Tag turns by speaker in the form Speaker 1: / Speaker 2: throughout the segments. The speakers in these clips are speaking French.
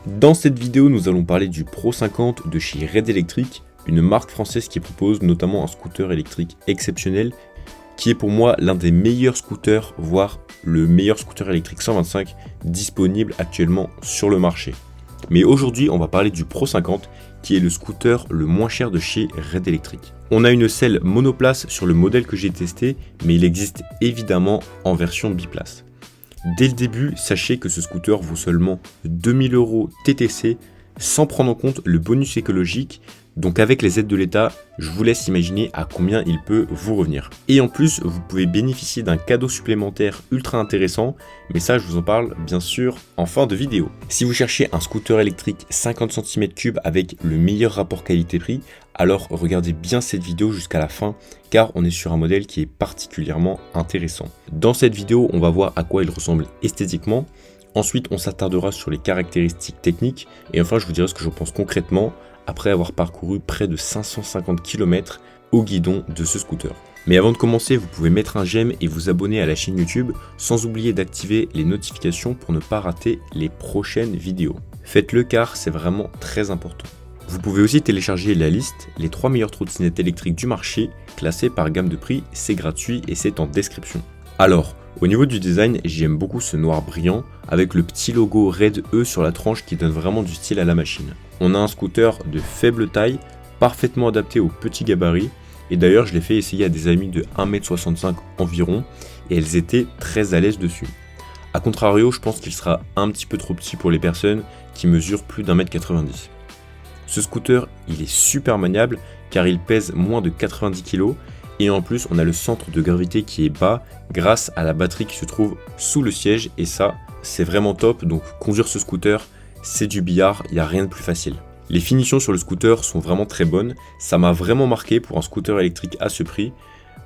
Speaker 1: Dans cette vidéo, nous allons parler du Pro 50 de chez Red Electric, une marque française qui propose notamment un scooter électrique exceptionnel, qui est pour moi l'un des meilleurs scooters, voire le meilleur scooter électrique 125 disponible actuellement sur le marché. Mais aujourd'hui, on va parler du Pro 50, qui est le scooter le moins cher de chez Red Electric. On a une selle monoplace sur le modèle que j'ai testé, mais il existe évidemment en version biplace. Dès le début, sachez que ce scooter vaut seulement 2000 € TTC, sans prendre en compte le bonus écologique. Donc avec les aides de l'État, je vous laisse imaginer à combien il peut vous revenir. Et en plus, vous pouvez bénéficier d'un cadeau supplémentaire ultra intéressant, mais ça je vous en parle bien sûr en fin de vidéo. Si vous cherchez un scooter électrique 50 cm3 avec le meilleur rapport qualité-prix, alors regardez bien cette vidéo jusqu'à la fin, car on est sur un modèle qui est particulièrement intéressant. Dans cette vidéo, on va voir à quoi il ressemble esthétiquement. Ensuite, on s'attardera sur les caractéristiques techniques, et enfin je vous dirai ce que je pense concrètement, après avoir parcouru près de 550 km au guidon de ce scooter. Mais avant de commencer, vous pouvez mettre un j'aime et vous abonner à la chaîne YouTube, sans oublier d'activer les notifications pour ne pas rater les prochaines vidéos. Faites-le car c'est vraiment très important. Vous pouvez aussi télécharger la liste, les 3 meilleures trottinettes électriques du marché, classées par gamme de prix, c'est gratuit et c'est en description. Alors, au niveau du design, j'aime beaucoup ce noir brillant, avec le petit logo Red E sur la tranche qui donne vraiment du style à la machine. On a un scooter de faible taille, parfaitement adapté aux petits gabarits, et d'ailleurs je l'ai fait essayer à des amis de 1,65 m environ, et elles étaient très à l'aise dessus. A contrario, je pense qu'il sera un petit peu trop petit pour les personnes qui mesurent plus d'1,90 m. Ce scooter, il est super maniable, car il pèse moins de 90 kg, et en plus on a le centre de gravité qui est bas, grâce à la batterie qui se trouve sous le siège, et ça, c'est vraiment top, donc conduire ce scooter, c'est du billard, il n'y a rien de plus facile. Les finitions sur le scooter sont vraiment très bonnes, ça m'a vraiment marqué pour un scooter électrique à ce prix.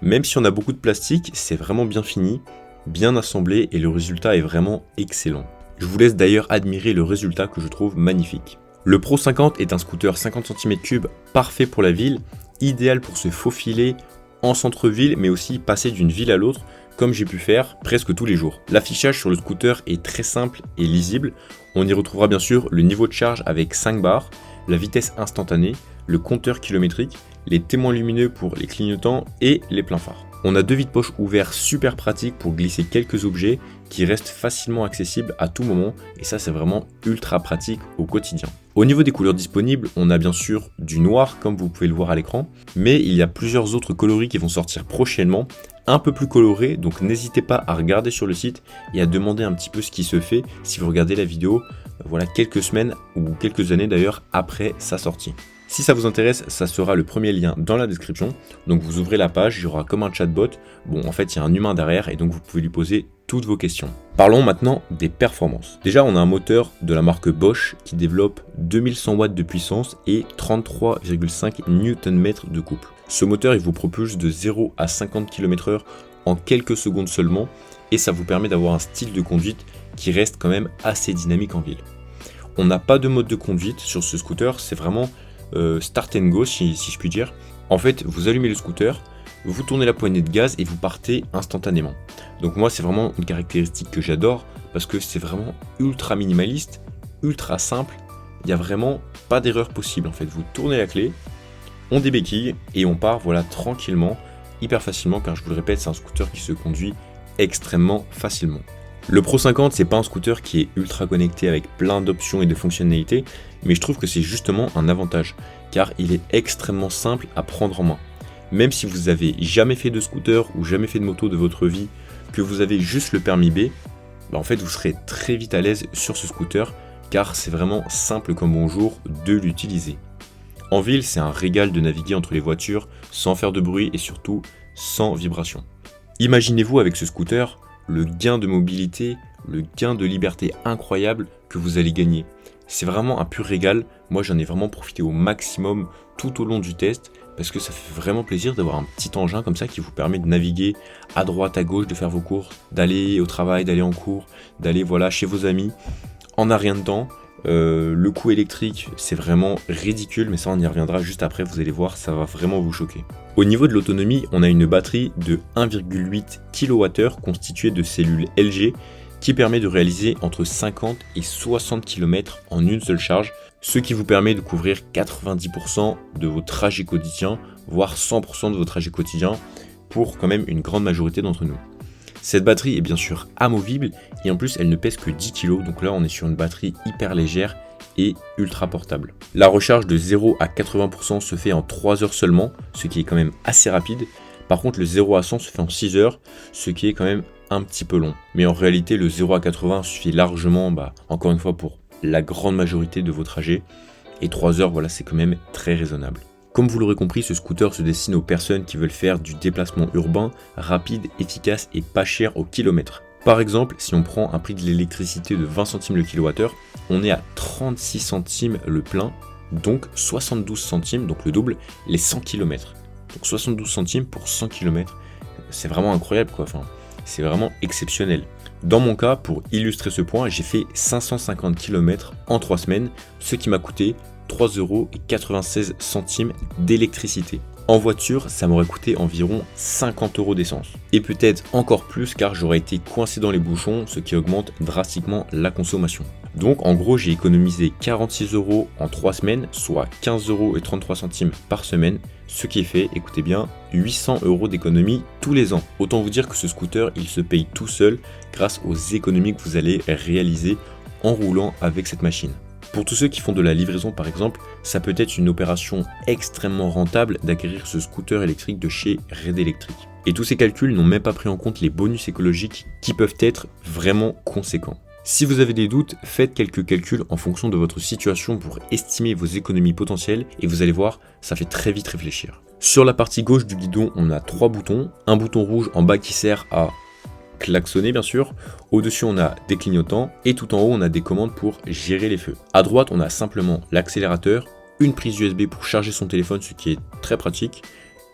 Speaker 1: Même si on a beaucoup de plastique, c'est vraiment bien fini, bien assemblé et le résultat est vraiment excellent. Je vous laisse d'ailleurs admirer le résultat que je trouve magnifique. Le Pro 50 est un scooter 50 cm3 parfait pour la ville, idéal pour se faufiler en centre-ville mais aussi passer d'une ville à l'autre, comme j'ai pu faire presque tous les jours. L'affichage sur le scooter est très simple et lisible. On y retrouvera bien sûr le niveau de charge avec 5 bars, la vitesse instantanée, le compteur kilométrique, les témoins lumineux pour les clignotants et les pleins phares. On a 2 vides-poches ouverts super pratiques pour glisser quelques objets qui restent facilement accessibles à tout moment, et ça c'est vraiment ultra pratique au quotidien. Au niveau des couleurs disponibles, on a bien sûr du noir comme vous pouvez le voir à l'écran, mais il y a plusieurs autres coloris qui vont sortir prochainement, un peu plus colorés, donc n'hésitez pas à regarder sur le site et à demander un petit peu ce qui se fait si vous regardez la vidéo, voilà, quelques semaines ou quelques années d'ailleurs après sa sortie. Si ça vous intéresse, ça sera le premier lien dans la description. Donc vous ouvrez la page, il y aura comme un chatbot. Bon, en fait, il y a un humain derrière et donc vous pouvez lui poser toutes vos questions. Parlons maintenant des performances. Déjà, on a un moteur de la marque Bosch qui développe 2100 watts de puissance et 33,5 Nm de couple. Ce moteur, il vous propulse de 0 à 50 km/h en quelques secondes seulement et ça vous permet d'avoir un style de conduite qui reste quand même assez dynamique en ville. On n'a pas de mode de conduite sur ce scooter, c'est vraiment start and go si je puis dire. En fait, vous allumez le scooter, vous tournez la poignée de gaz et vous partez instantanément. Donc moi, c'est vraiment une caractéristique que j'adore parce que c'est vraiment ultra minimaliste, ultra simple. Il n'y a vraiment pas d'erreur possible en fait. Vous tournez la clé, on débéquille et on part voilà tranquillement, hyper facilement, car je vous le répète, c'est un scooter qui se conduit extrêmement facilement. Le Pro 50, c'est pas un scooter qui est ultra connecté avec plein d'options et de fonctionnalités, mais je trouve que c'est justement un avantage, car il est extrêmement simple à prendre en main. Même si vous avez jamais fait de scooter ou jamais fait de moto de votre vie, que vous avez juste le permis B, en fait vous serez très vite à l'aise sur ce scooter, car c'est vraiment simple comme bonjour de l'utiliser. En ville, c'est un régal de naviguer entre les voitures sans faire de bruit et surtout sans vibration. Imaginez-vous avec ce scooter le gain de mobilité, le gain de liberté incroyable que vous allez gagner. C'est vraiment un pur régal. Moi, j'en ai vraiment profité au maximum tout au long du test parce que ça fait vraiment plaisir d'avoir un petit engin comme ça qui vous permet de naviguer à droite, à gauche, de faire vos courses, d'aller au travail, d'aller en cours, d'aller voilà chez vos amis en un rien de temps. Le coût électrique, c'est vraiment ridicule, mais ça on y reviendra juste après, vous allez voir, ça va vraiment vous choquer. Au niveau de l'autonomie, on a une batterie de 1,8 kWh constituée de cellules LG qui permet de réaliser entre 50 et 60 km en une seule charge, ce qui vous permet de couvrir 90% de vos trajets quotidiens, voire 100% de vos trajets quotidiens pour quand même une grande majorité d'entre nous. Cette batterie est bien sûr amovible et en plus elle ne pèse que 10 kg, donc là on est sur une batterie hyper légère et ultra portable. La recharge de 0 à 80% se fait en 3 heures seulement, ce qui est quand même assez rapide. Par contre le 0 à 100 se fait en 6 heures, ce qui est quand même un petit peu long. Mais en réalité le 0 à 80 suffit largement, encore une fois pour la grande majorité de vos trajets. Et 3 heures, voilà, c'est quand même très raisonnable. Comme vous l'aurez compris, ce scooter se destine aux personnes qui veulent faire du déplacement urbain rapide, efficace et pas cher au kilomètre. Par exemple, si on prend un prix de l'électricité de 20 centimes le kilowattheure, on est à 36 centimes le plein, donc 72 centimes, donc le double, les 100 km. Donc 72 centimes pour 100 km, c'est vraiment incroyable quoi, c'est vraiment exceptionnel. Dans mon cas, pour illustrer ce point, j'ai fait 550 km en 3 semaines, ce qui m'a coûté 3,96 € d'électricité. En voiture, ça m'aurait coûté environ 50 € d'essence. Et peut-être encore plus car j'aurais été coincé dans les bouchons, ce qui augmente drastiquement la consommation. Donc en gros, j'ai économisé 46 € en 3 semaines, soit 15,33 € par semaine, ce qui est fait, écoutez bien, 800 € d'économie tous les ans. Autant vous dire que ce scooter, il se paye tout seul grâce aux économies que vous allez réaliser en roulant avec cette machine. Pour tous ceux qui font de la livraison par exemple, ça peut être une opération extrêmement rentable d'acquérir ce scooter électrique de chez Red Electric. Et tous ces calculs n'ont même pas pris en compte les bonus écologiques qui peuvent être vraiment conséquents. Si vous avez des doutes, faites quelques calculs en fonction de votre situation pour estimer vos économies potentielles et vous allez voir, ça fait très vite réfléchir. Sur la partie gauche du guidon, on a 3 boutons, un bouton rouge en bas qui sert à klaxonner bien sûr, au-dessus on a des clignotants et tout en haut on a des commandes pour gérer les feux. À droite on a simplement l'accélérateur, une prise USB pour charger son téléphone, ce qui est très pratique,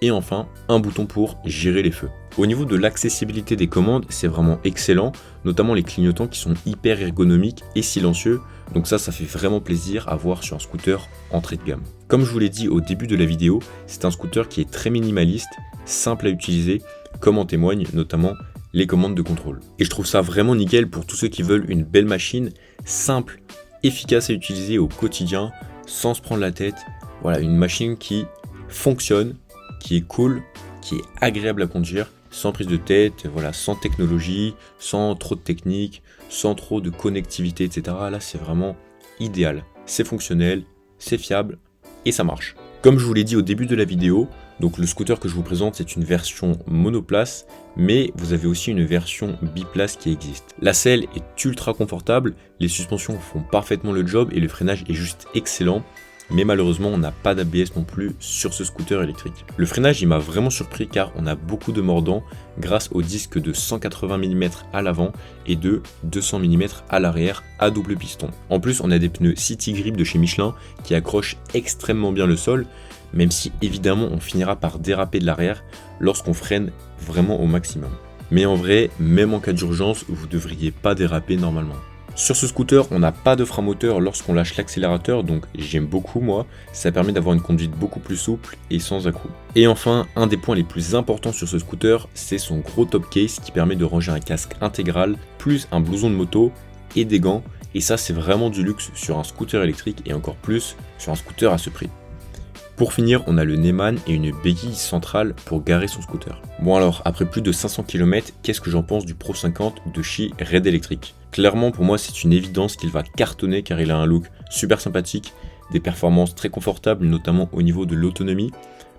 Speaker 1: et enfin un bouton pour gérer les feux. Au niveau de l'accessibilité des commandes, c'est vraiment excellent, notamment les clignotants qui sont hyper ergonomiques et silencieux, donc ça fait vraiment plaisir à voir sur un scooter entrée de gamme. Comme je vous l'ai dit au début de la vidéo, c'est un scooter qui est très minimaliste, simple à utiliser, comme en témoignent notamment les commandes de contrôle. Et je trouve ça vraiment nickel pour tous ceux qui veulent une belle machine, simple, efficace à utiliser au quotidien, sans se prendre la tête. Voilà, une machine qui fonctionne, qui est cool, qui est agréable à conduire, sans prise de tête, voilà, sans technologie, sans trop de technique, sans trop de connectivité, etc. Là, c'est vraiment idéal. C'est fonctionnel, c'est fiable et ça marche. Comme je vous l'ai dit au début de la vidéo, donc le scooter que je vous présente, c'est une version monoplace, mais vous avez aussi une version biplace qui existe. La selle est ultra confortable, les suspensions font parfaitement le job et le freinage est juste excellent. Mais malheureusement on n'a pas d'ABS non plus sur ce scooter électrique. Le freinage il m'a vraiment surpris car on a beaucoup de mordants grâce au disque de 180 mm à l'avant et de 200 mm à l'arrière à double piston. En plus on a des pneus City Grip de chez Michelin qui accrochent extrêmement bien le sol, même si évidemment on finira par déraper de l'arrière lorsqu'on freine vraiment au maximum. Mais en vrai, même en cas d'urgence, vous ne devriez pas déraper normalement. Sur ce scooter, on n'a pas de frein moteur lorsqu'on lâche l'accélérateur, donc j'aime beaucoup moi, ça permet d'avoir une conduite beaucoup plus souple et sans à-coups. Et enfin, un des points les plus importants sur ce scooter, c'est son gros top case qui permet de ranger un casque intégral, plus un blouson de moto et des gants, et ça c'est vraiment du luxe sur un scooter électrique et encore plus sur un scooter à ce prix. Pour finir, on a le Neyman et une béquille centrale pour garer son scooter. Bon alors, après plus de 500 km, qu'est-ce que j'en pense du Pro 50 de chez Red Electric ? Clairement pour moi c'est une évidence qu'il va cartonner car il a un look super sympathique, des performances très confortables notamment au niveau de l'autonomie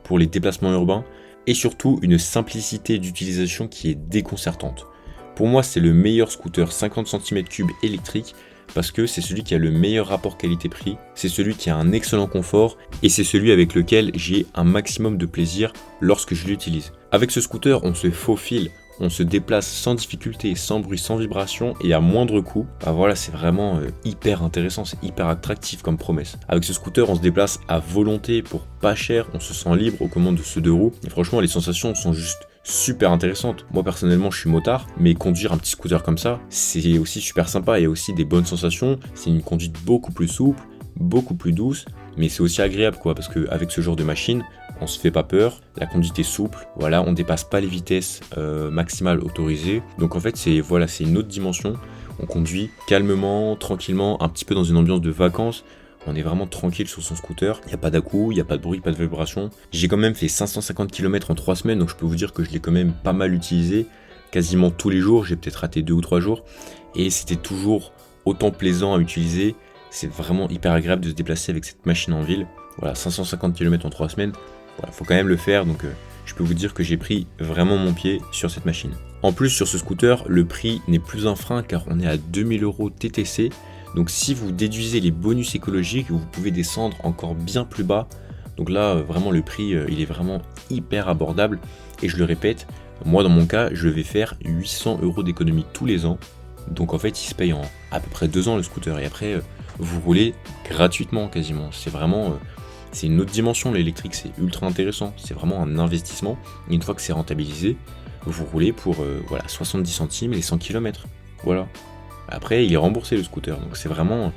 Speaker 1: pour les déplacements urbains et surtout une simplicité d'utilisation qui est déconcertante. Pour moi c'est le meilleur scooter 50 cm3 électrique parce que c'est celui qui a le meilleur rapport qualité-prix, c'est celui qui a un excellent confort et c'est celui avec lequel j'ai un maximum de plaisir lorsque je l'utilise. Avec ce scooter, on se faufile, on se déplace sans difficulté, sans bruit, sans vibration et à moindre coût. Voilà, c'est vraiment hyper intéressant, c'est hyper attractif comme promesse. Avec ce scooter, on se déplace à volonté pour pas cher, on se sent libre aux commandes de ce 2 roues et franchement, les sensations sont juste super intéressante. Moi personnellement je suis motard, mais conduire un petit scooter comme ça, c'est aussi super sympa, il y a aussi des bonnes sensations, c'est une conduite beaucoup plus souple, beaucoup plus douce, mais c'est aussi agréable quoi, parce qu'avec ce genre de machine, on se fait pas peur, la conduite est souple, voilà, on dépasse pas les vitesses maximales autorisées, donc en fait c'est une autre dimension On conduit calmement, tranquillement, un petit peu dans une ambiance de vacances. On est vraiment tranquille sur son scooter, il n'y a pas d'à-coups, il n'y a pas de bruit, pas de vibration. J'ai quand même fait 550 km en 3 semaines, donc je peux vous dire que je l'ai quand même pas mal utilisé. Quasiment tous les jours, j'ai peut-être raté 2 ou 3 jours. Et c'était toujours autant plaisant à utiliser. C'est vraiment hyper agréable de se déplacer avec cette machine en ville. Voilà, 550 km en 3 semaines, voilà, faut quand même le faire, donc je peux vous dire que j'ai pris vraiment mon pied sur cette machine. En plus, sur ce scooter, le prix n'est plus un frein car on est à 2000 € TTC. Donc si vous déduisez les bonus écologiques, vous pouvez descendre encore bien plus bas. Donc là, vraiment, le prix, il est vraiment hyper abordable. Et je le répète, moi, dans mon cas, je vais faire 800 € d'économie tous les ans. Donc en fait, il se paye en à peu près 2 ans le scooter. Et après, vous roulez gratuitement quasiment. C'est vraiment... c'est une autre dimension, l'électrique, c'est ultra intéressant. C'est vraiment un investissement. Et une fois que c'est rentabilisé, vous roulez pour 70 centimes les 100 km. Voilà. Après, il est remboursé le scooter, donc c'est vraiment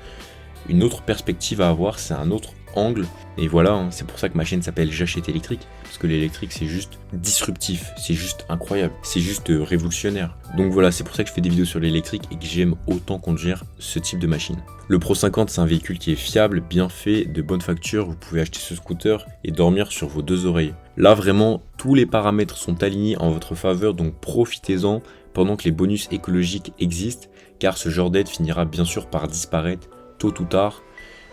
Speaker 1: une autre perspective à avoir, c'est un autre angle. Et voilà, hein, c'est pour ça que ma chaîne s'appelle J'achète électrique, parce que l'électrique c'est juste disruptif, c'est juste incroyable, c'est juste révolutionnaire. Donc voilà, c'est pour ça que je fais des vidéos sur l'électrique et que j'aime autant conduire ce type de machine. Le Pro 50, c'est un véhicule qui est fiable, bien fait, de bonne facture. Vous pouvez acheter ce scooter et dormir sur vos 2 oreilles. Là vraiment, tous les paramètres sont alignés en votre faveur, donc profitez-en pendant que les bonus écologiques existent, car ce genre d'aide finira bien sûr par disparaître tôt ou tard,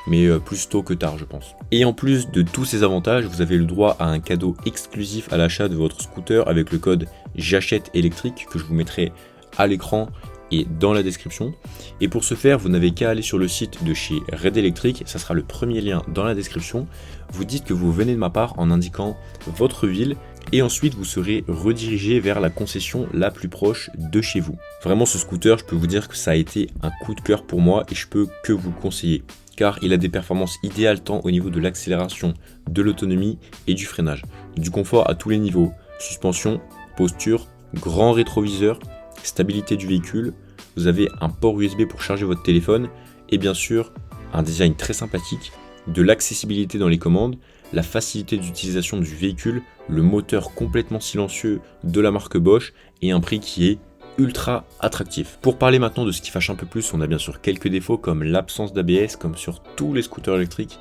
Speaker 1: mais plus tôt que tard je pense. Et en plus de tous ces avantages, vous avez le droit à un cadeau exclusif à l'achat de votre scooter avec le code J'achète électrique que je vous mettrai à l'écran et dans la description. Et pour ce faire, vous n'avez qu'à aller sur le site de chez Red Electric, ça sera le premier lien dans la description. Vous dites que vous venez de ma part en indiquant votre ville et ensuite vous serez redirigé vers la concession la plus proche de chez vous. Vraiment, ce scooter, je peux vous dire que ça a été un coup de cœur pour moi et je peux que vous le conseiller, car il a des performances idéales tant au niveau de l'accélération, de l'autonomie et du freinage. Du confort à tous les niveaux, suspension, posture, grand rétroviseur, stabilité du véhicule, vous avez un port USB pour charger votre téléphone et bien sûr un design très sympathique, de l'accessibilité dans les commandes, la facilité d'utilisation du véhicule, le moteur complètement silencieux de la marque Bosch et un prix qui est ultra attractif. Pour parler maintenant de ce qui fâche un peu plus, on a bien sûr quelques défauts comme l'absence d'ABS comme sur tous les scooters électriques.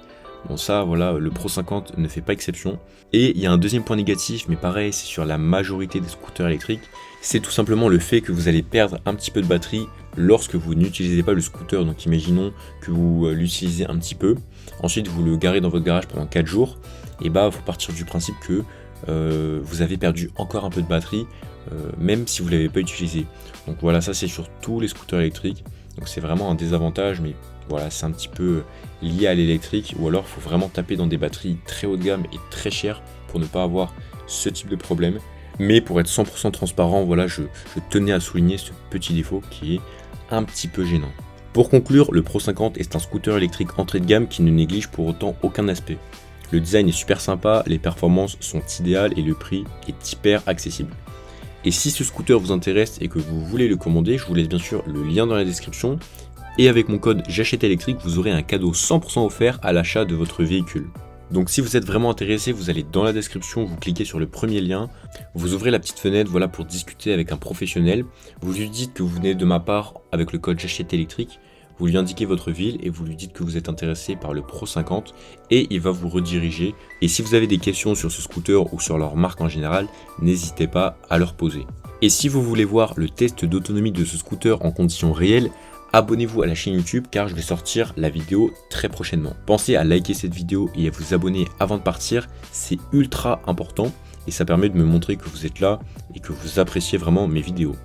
Speaker 1: Bon ça voilà, le Pro 50 ne fait pas exception. Et il y a un deuxième point négatif, mais pareil c'est sur la majorité des scooters électriques, c'est tout simplement le fait que vous allez perdre un petit peu de batterie lorsque vous n'utilisez pas le scooter. Donc imaginons que vous l'utilisez un petit peu, ensuite vous le garez dans votre garage pendant 4 jours, et bah il faut partir du principe que vous avez perdu encore un peu de batterie, même si vous ne l'avez pas utilisé. Donc voilà, ça c'est sur tous les scooters électriques, donc c'est vraiment un désavantage, mais voilà, c'est un petit peu lié à l'électrique, ou alors il faut vraiment taper dans des batteries très haut de gamme et très chères pour ne pas avoir ce type de problème. Mais pour être 100% transparent, voilà, je tenais à souligner ce petit défaut qui est un petit peu gênant. Pour conclure, le Pro 50 est un scooter électrique entrée de gamme qui ne néglige pour autant aucun aspect. Le design est super sympa, les performances sont idéales et le prix est hyper accessible. Et si ce scooter vous intéresse et que vous voulez le commander, je vous laisse bien sûr le lien dans la description. Et avec mon code J'achète électrique, vous aurez un cadeau 100% offert à l'achat de votre véhicule. Donc si vous êtes vraiment intéressé, vous allez dans la description, vous cliquez sur le premier lien, vous ouvrez la petite fenêtre voilà, pour discuter avec un professionnel, vous lui dites que vous venez de ma part avec le code J'achète électrique, vous lui indiquez votre ville et vous lui dites que vous êtes intéressé par le Pro 50 et il va vous rediriger. Et si vous avez des questions sur ce scooter ou sur leur marque en général, n'hésitez pas à leur poser. Et si vous voulez voir le test d'autonomie de ce scooter en conditions réelles, abonnez-vous à la chaîne YouTube car je vais sortir la vidéo très prochainement. Pensez à liker cette vidéo et à vous abonner avant de partir, c'est ultra important et ça permet de me montrer que vous êtes là et que vous appréciez vraiment mes vidéos.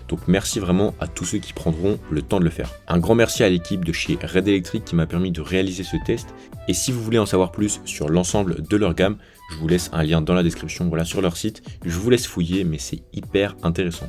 Speaker 1: Donc merci vraiment à tous ceux qui prendront le temps de le faire. Un grand merci à l'équipe de chez Red Electric qui m'a permis de réaliser ce test. Et si vous voulez en savoir plus sur l'ensemble de leur gamme, je vous laisse un lien dans la description, voilà, sur leur site. Je vous laisse fouiller, mais c'est hyper intéressant.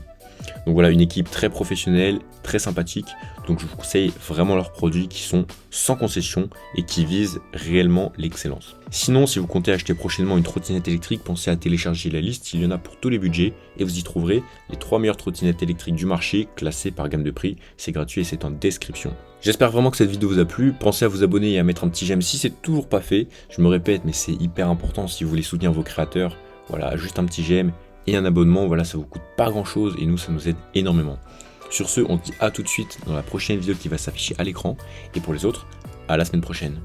Speaker 1: Donc voilà, une équipe très professionnelle, très sympathique. Donc je vous conseille vraiment leurs produits qui sont sans concession et qui visent réellement l'excellence. Sinon, si vous comptez acheter prochainement une trottinette électrique, pensez à télécharger la liste, il y en a pour tous les budgets et vous y trouverez les 3 meilleures trottinettes électriques du marché classées par gamme de prix. C'est gratuit et c'est en description. J'espère vraiment que cette vidéo vous a plu. Pensez à vous abonner et à mettre un petit j'aime si c'est toujours pas fait. Je me répète, mais c'est hyper important si vous voulez soutenir vos créateurs. Voilà, juste un petit j'aime et un abonnement, voilà, ça vous coûte pas grand chose et nous ça nous aide énormément. Sur ce, on se dit à tout de suite dans la prochaine vidéo qui va s'afficher à l'écran, et pour les autres, à la semaine prochaine.